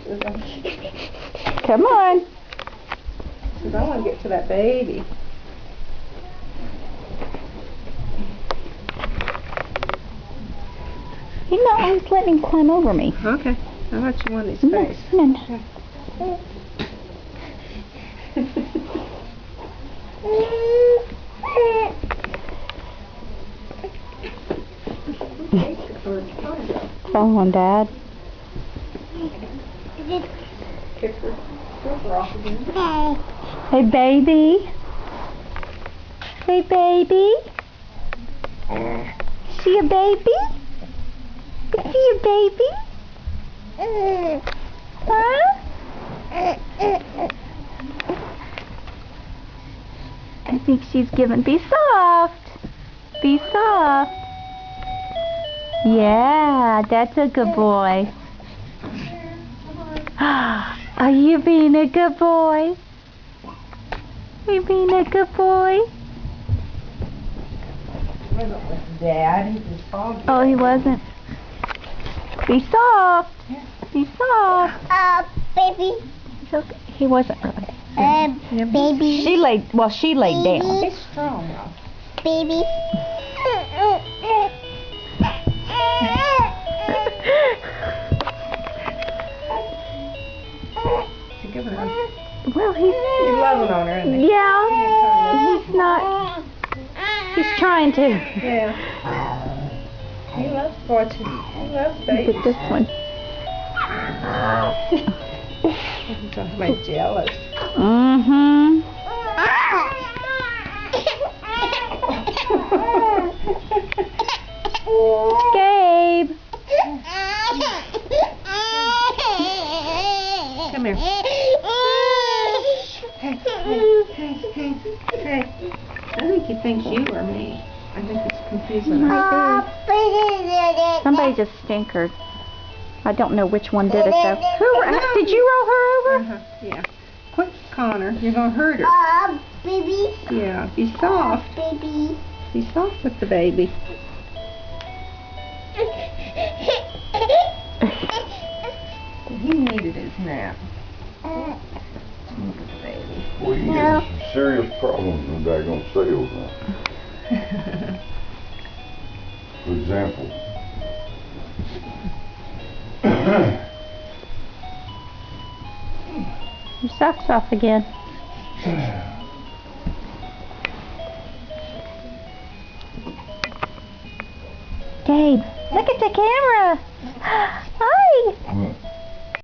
Come on. Because I want to get to that baby. He's not always letting him climb over me. Okay. I thought you wanted his No, face. no, no. Come on, Dad. Hey, baby. Hey, baby. See a baby? See a baby? Huh? I think she's giving. Be soft. Be soft. Yeah, that's a good boy. Are you being a good boy? Are you being a good boy? Dad, he just fogged. Oh, he wasn't. Be soft. Be soft. Baby. It's okay. He wasn't really. Baby. She laid down. He's strong though. Baby. Give her a... Well, he's loving on her, isn't he? yeah. He's not. He's trying to. Yeah. He loves watching. He loves Look babies. at this one. I'm talking about jealous. Mm-hmm. Gabe. Come here. Hey. I think he thinks you are me. I think it's confusing her. Somebody just stinkered. I don't know which one did it though. Who? Did you roll her over? Yeah. Quick, Connor. You're going to hurt her. Baby. Yeah. Be soft. Baby. Be soft with the baby. He needed his nap. Look at the baby. Well, you got some serious problems in daggone sales now. For example, Your sock's off again. Gabe, look at the camera. Hi.